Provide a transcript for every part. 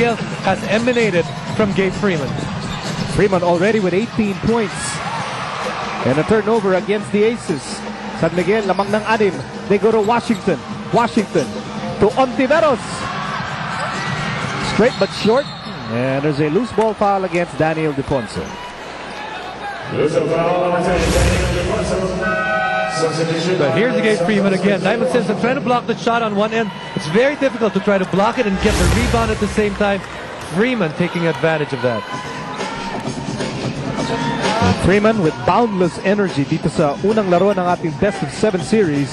Miguel, has emanated from Gabe Freeman. Freeman already with 18 points. And a turnover against the Aces. San Miguel lamang ng 6. They go to Washington. Washington to Ontiveros. Straight but short. And there's a loose ball foul against Daniel Defonso. But here's the Gabe Freeman again. Diamond Simpson trying to block the shot on one end. It's very difficult to try to block it and get the rebound at the same time. Freeman taking advantage of that. Freeman with boundless energy dito sa unang laro ng ating best of 7 series.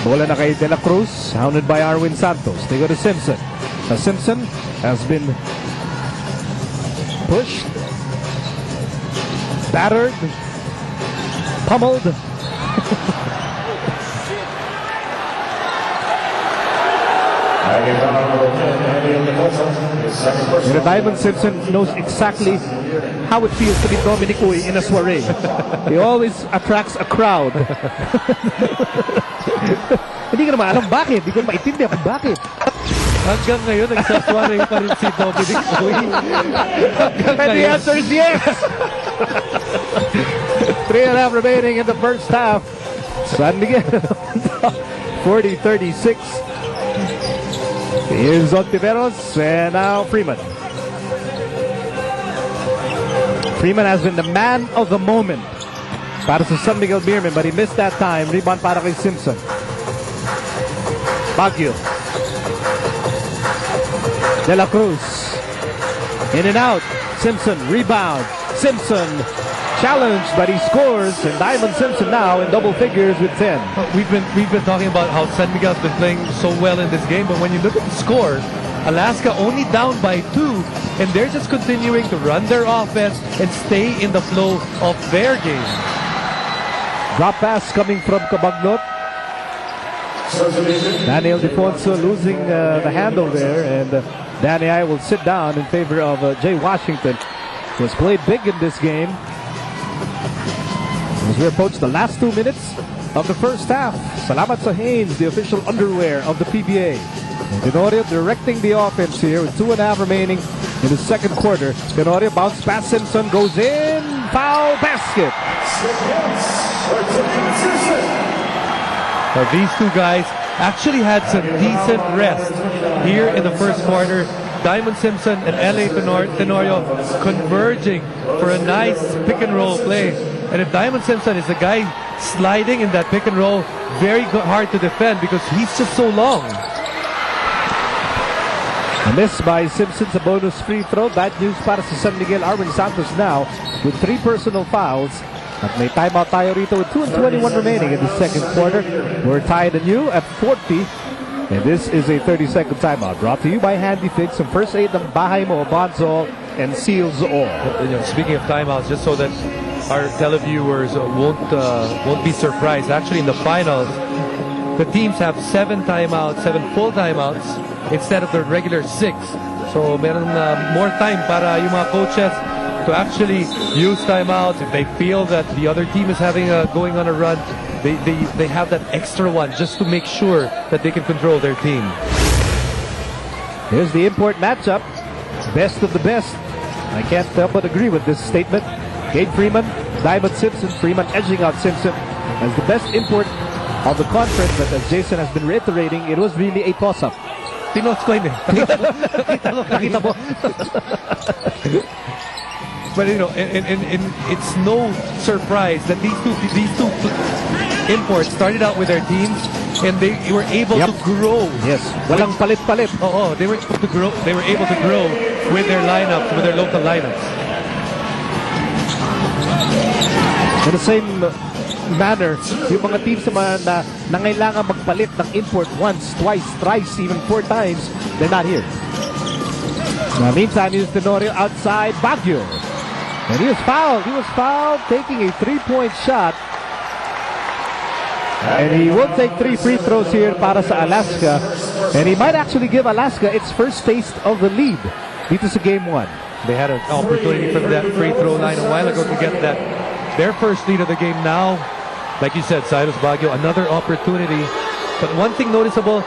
Bola na kay De La Cruz, hounded by Arwin Santos. They go to Simpson. Simpson has been pushed, battered, pummeled. And Diamond Simpson knows exactly how it feels to be Dominic Uy in a soiree. He always attracts a crowd. Hindi ko naman alam bakit. Hindi ko maintindihan kung bakit. Hanggang ngayon, nagsaswaring pa rin si Dominic Uy. And the answer is yes! 3.5 remaining in the first half. San Miguel 40-36. Here's Ontiveros and now Freeman. Freeman has been the man of the moment para sa San Miguel Beermen, but he missed that time. Rebound para kay Simpson. Baguio. De La Cruz. In and out. Simpson. Rebound. Simpson. Challenged, but he scores. And Diamond Simpson now in double figures with 10. We've been talking about how San Miguel's been playing so well in this game, but when you look at the score, Alaska only down by 2, and they're just continuing to run their offense and stay in the flow of their game. Drop pass coming from Cabagnot. Daniel Defonso losing the handle there, and Danny I will sit down in favor of Jay Washington, who has played big in this game. As we approach the last 2 minutes of the first half. Salamat sa Hanes, the official underwear of the PBA. Tenorio directing the offense here with 2.5 remaining in the second quarter. Tenorio bounce pass, Simpson goes in, foul basket. Well, these two guys actually had some decent rest here in the first quarter. Diamond Simpson and L.A. Tenorio converging for a nice pick and roll play. And if Diamond Simpson is the guy sliding in that pick and roll, very hard to defend because he's just so long. A miss by Simpson's a bonus free throw. Bad news para sa San Miguel. Arwin Santos now with 3 personal fouls. At may timeout tayo rito with 2:21 remaining in the second quarter. We're tied anew at 40. And this is a 30-second timeout brought to you by Handy Fix. Some first aid ng bahay mo, Bonzol, and Seals All. Speaking of timeouts, just so that our televiewers won't be surprised. Actually, in the finals, the teams have 7 timeouts, 7 full timeouts instead of the regular 6. So, meron more time para yung mga coaches to actually use timeouts. If they feel that the other team is going on a run, they have that extra one just to make sure that they can control their team. Here's the import matchup. Best of the best. I can't help but agree with this statement. Gabe Freeman, Diamond Simpson. Freeman edging out Simpson as the best import of the conference. But as Jason has been reiterating, it was really a toss-up. Tino's ko yun eh. Nakita mo. But you know, it's no surprise that these two imports started out with their teams and they were able to grow. Yes, walang palit-palit. They were able to grow. They were able to grow with their lineups, with their local lineups. In the same manner, yung mga teams naman na nangailangan magpalit ng import once, twice, thrice, even 4 times, they're not here. Now, meantime, here's Tenorio outside Baguio. And he was fouled. He was fouled taking a 3-point shot. And he will take 3 free throws here para sa Alaska. And he might actually give Alaska its first taste of the lead dito sa Game 1. They had an opportunity from that free throw line a while ago to get their first lead of the game. Now, like you said, Cyrus Baguio, another opportunity. But one thing noticeable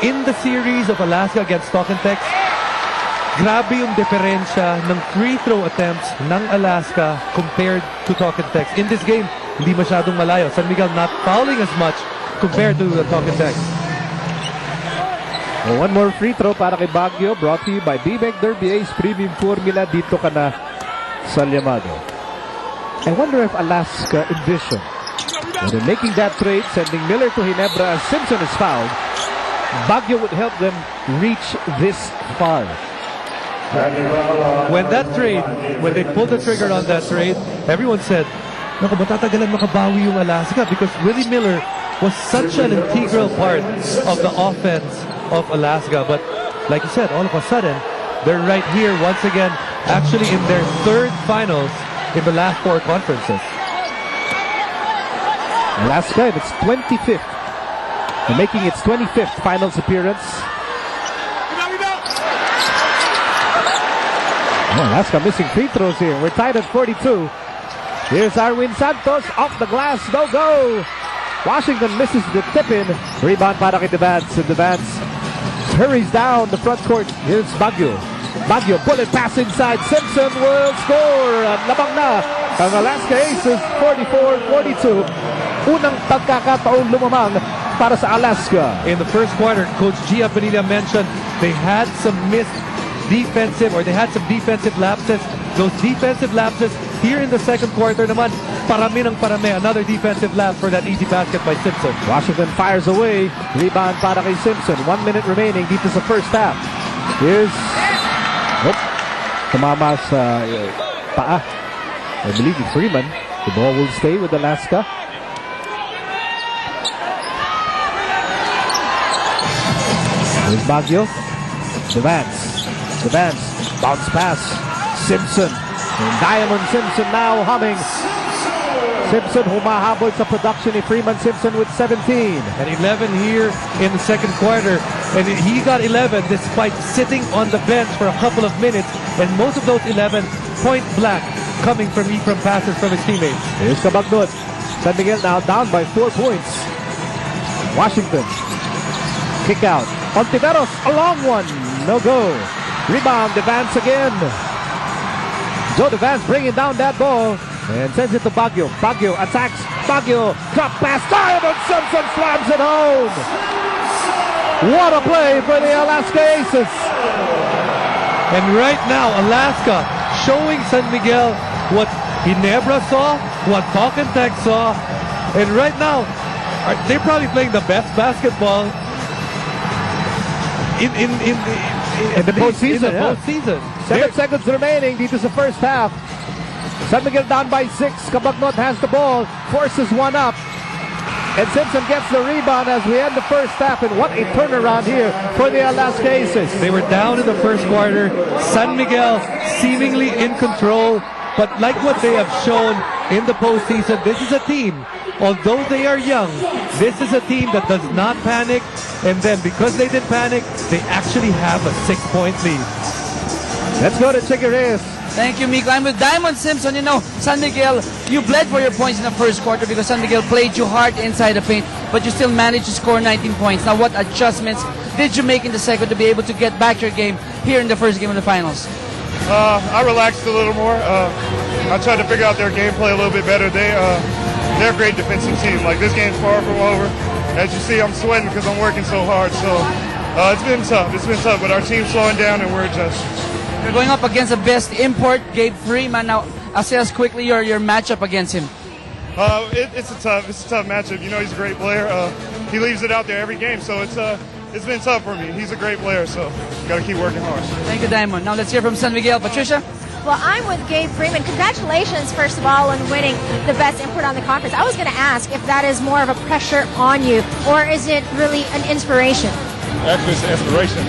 in the series of Alaska against Stock and Tex, grabe yung diferensya ng free throw attempts ng Alaska compared to Talk and Text. In this game, hindi masyadong malayo. San Miguel not fouling as much compared to the Talk and Text. One more free throw para kay Baguio, brought to you by B-Bank Derby Ace Premium Formula. Dito ka na sa Llamado. I wonder if Alaska envisioned when they're making that trade, sending Miller to Ginebra as Simpson is fouled, Baguio would help them reach this far. When they pulled the trigger on that trade, everyone said, naku, matatagalan makabawi yung Alaska because Willie Miller was such an integral part of the offense of Alaska. But like you said, all of a sudden, they're right here once again, actually in their third finals in the last 4 conferences. Alaska in its 25th, and making its 25th finals appearance. Oh, Alaska missing free throws here. We're tied at 42. Here's Arwin Santos off the glass, no go. Washington misses the tip-in. Rebound para kay Devance, and Devance hurries down the front court. Here's Baguio. Baguio, bullet pass inside. Simpson will score. Labang na ang Alaska Aces, 44-42. Unang pagkakataon lumamang para sa Alaska. In the first quarter, Coach Gia Bonilla mentioned they had some defensive lapses. Those defensive lapses here in the second quarter naman, parami ng parami. Another defensive lapse for that easy basket by Simpson. Washington fires away. Rebound para kay Simpson. 1 minute remaining dito sa first half. Here's tumama sa paa. I believe it's Freeman. The ball will stay with Alaska. Here's Baguio. Devance. Bounce pass. Simpson. And Diamond Simpson now humming. Simpson humahabol sa production ni Freeman Simpson with 17. And 11 here in the second quarter. And he got 11 despite sitting on the bench for a couple of minutes. And most of those 11 point blank coming from passes from his teammates. Here's Cabagnot. San Miguel now down by 4 points. Washington. Kick out. Ontiveros, a long one. No go. Rebound, Devance again. Joe Devance bringing down that ball and sends it to Baguio. Baguio attacks. Baguio, drop pass. Diamond Simpson slams it home. What a play for the Alaska Aces. And right now, Alaska showing San Miguel what Ginebra saw, what Talk and Text saw. And right now, they're probably playing the best basketball in the postseason. 7 seconds remaining dito sa first half. San Miguel down by 6. Cabagnot has the ball, forces one up. And Simpson gets the rebound as we end the first half. And what a turnaround here for the Alaska Aces. They were down in the first quarter. San Miguel seemingly in control. But like what they have shown in the postseason, this is a team, although they are young, this is a team that does not panic. And then because they did panic, they actually have a 6-point lead. Let's go to Chicky Reyes. Thank you, Miko. I'm with Diamond Simpson. You know, San Miguel, you bled for your points in the first quarter because San Miguel played you hard inside the paint, but you still managed to score 19 points. Now, what adjustments did you make in the second to be able to get back your game here in the first game of the finals? I relaxed a little more. I tried to figure out their gameplay a little bit better. They're a great defensive team. Like, this game's far from over. As you see, I'm sweating because I'm working so hard. So it's been tough. It's been tough, but our team's slowing down and we're adjusting. You're going up against the best import, Gabe Freeman. Now, assess quickly your matchup against him. It's a tough matchup. You know, he's a great player. He leaves it out there every game, so it's been tough for me. He's a great player, so got to keep working hard. Thank you, Diamond. Now let's hear from San Miguel. Patricia? Well, I'm with Gabe Freeman. Congratulations, first of all, on winning the best import on the conference. I was going to ask if that is more of a pressure on you, or is it really an inspiration? Actually, it's an inspiration.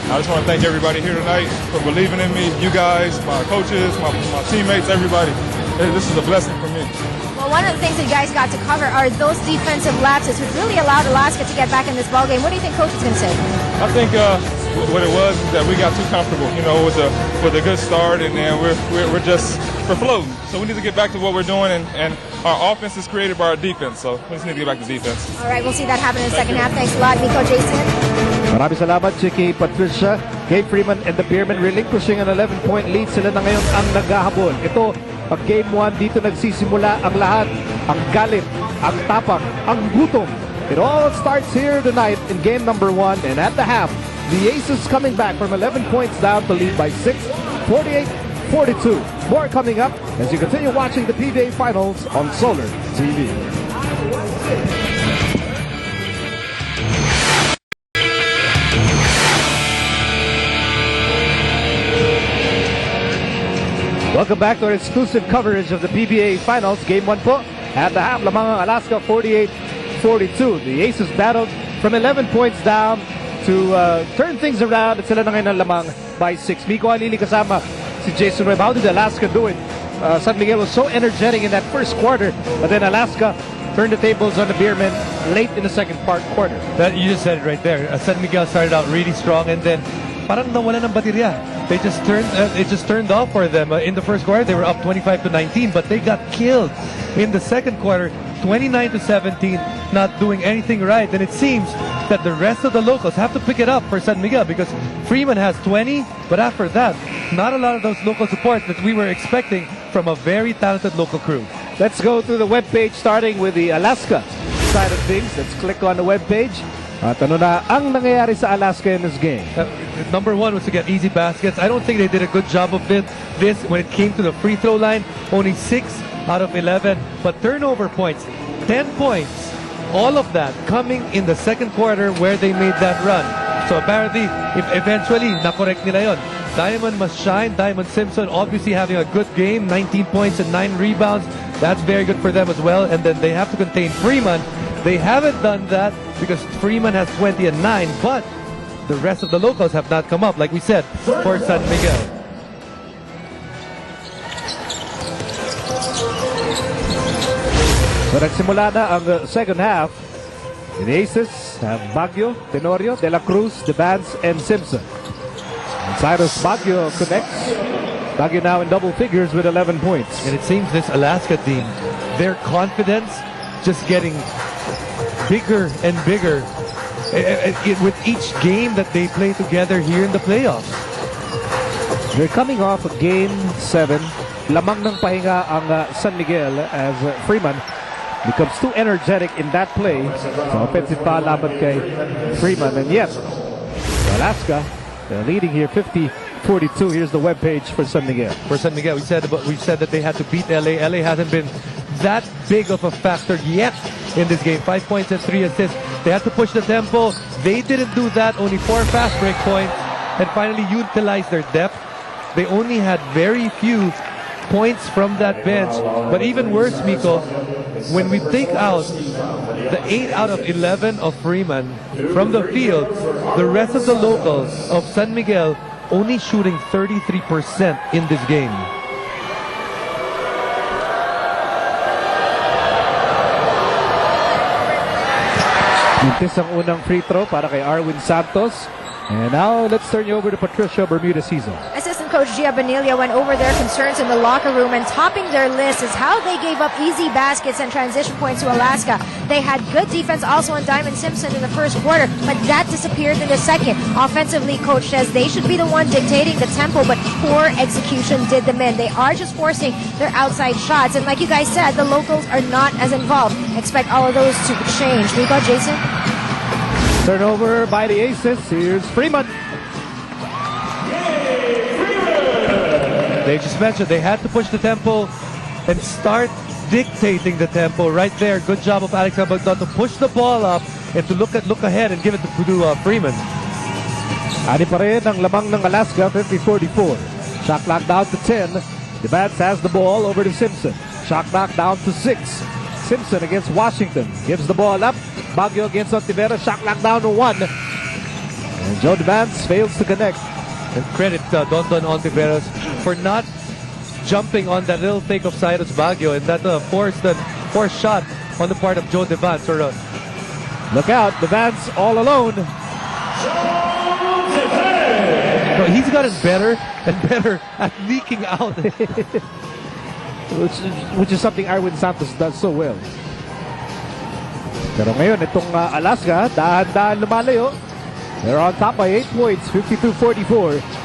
I just want to thank everybody here tonight for believing in me. You guys, my coaches, my teammates, everybody. This is a blessing for me. Well, one of the things that you guys got to cover are those defensive lapses, which really allowed Alaska to get back in this ballgame. What do you think Coach is going to say? I think what it was is that we got too comfortable, you know, with a good start, and then we're floating. So we need to get back to what we're doing, and our offense is created by our defense. So we just need to get back to defense. All right, we'll see that happen in the second half. Thanks a lot, Miko, Jason. Maraming salamat, Chicky, Patricia. Gabe Freeman and the Beermen relinquishing an 11-point lead. Sila na ngayon ang naghahabol. Ito, pag game 1, dito nagsisimula ang lahat. Ang galit, ang tapang, ang gutom. It all starts here tonight in game number 1. And at the half, the Aces coming back from 11 points down to lead by 6, 48-42. More coming up as you continue watching the PBA Finals on Solar TV. Welcome back to our exclusive coverage of the PBA Finals. Game 1 po. At the half, lamang ang Alaska 48-42. The Aces battled from 11 points down to turn things around. At sila na ngayon ang lamang by 6. Miko Alili kasama si Jason Webb. How did Alaska do it? San Miguel was so energetic in that first quarter. But then Alaska turned the tables on the Beermen late in the second quarter. That, you just said it right there. San Miguel started out really strong and then parang nawala ng baterya. They just turned, it just turned off for them. In the first quarter, they were up 25-19, but they got killed in the second quarter, 29-17, not doing anything right. And it seems that the rest of the locals have to pick it up for San Miguel because Freeman has 20, but after that, not a lot of those local support that we were expecting from a very talented local crew. Let's go to the webpage starting with the Alaska side of things. Let's click on the webpage. At ano na ang nangyayari sa Alaska in this game? Number one was to get easy baskets. I don't think they did a good job of this when it came to the free throw line. Only 6 out of 11. But turnover points, 10 points. All of that coming in the second quarter where they made that run. So apparently, eventually, nakorek nila yon. Diamond must shine. Diamond Simpson obviously having a good game. 19 points and 9 rebounds. That's very good for them as well. And then they have to contain Freeman. They haven't done that because Freeman has 20 and 9, but the rest of the locals have not come up, like we said, for San Miguel. So nagsimula na ang second half. The Aces have Baguio, Tenorio, De La Cruz, Devance, and Simpson. And Cyrus Baguio connects. Baguio now in double figures with 11 points. And it seems this Alaska team, their confidence just getting bigger and bigger with each game that they play together here in the playoffs. They're coming off of Game 7. Lamang ng pahinga ang San Miguel as Freeman becomes too energetic in that play. So offensive foul laban kay Freeman. And yet, Alaska, they're leading here 50-42. Here's the webpage for San Miguel. For San Miguel, we said that they had to beat LA. LA hasn't been that big of a factor yet in this game. 5 points and 3 assists. They had to push the tempo. They didn't do that. Only 4 fast break points and finally utilized their depth. They only had very few points from that bench. But even worse, Miko, when we take out the 8 out of 11 of Freeman from the field, the rest of the locals of San Miguel only shooting 33% in this game. Mintis ang unang free throw para kay Arwin Santos. And now let's turn you over to Patricia Bermudez-Hizo. Assistant coach Gia Bonilla went over their concerns in the locker room, and topping their list is how they gave up easy baskets and transition points to Alaska. They had good defense also on Diamond Simpson in the first quarter, but that disappeared in the second. Offensively, coach says they should be the one dictating the tempo, but poor execution did them in. They are just forcing their outside shots, and like you guys said, the locals are not as involved. Expect all of those to change. We got Jason. Turnover by the Aces. Here's Freeman. They just mentioned they had to push the tempo and start dictating the tempo right there. Good job of Alex Abagdon to push the ball up and to look ahead and give it to Freeman. Ani pa rin ang lamang ng Alaska, 50-44. Shot clock down to 10. Devance has the ball over to Simpson. Shot clock down to 6. Simpson against Washington. Gives the ball up. Baguio against Ontiveros. Shot clock down to 1. And Joe Devance fails to connect. And credit Don Ontiveros for not jumping on that little fake of Cyrus Baguio and that forced shot on the part of Joe Devance. Look out, Devance all alone. No, he's gotten better and better at leaking out. Which is something Arwin Santos does so well. Pero ngayon, itong Alaska, dahan-dahan lumalayo. They're on top by 8 points, 52-44.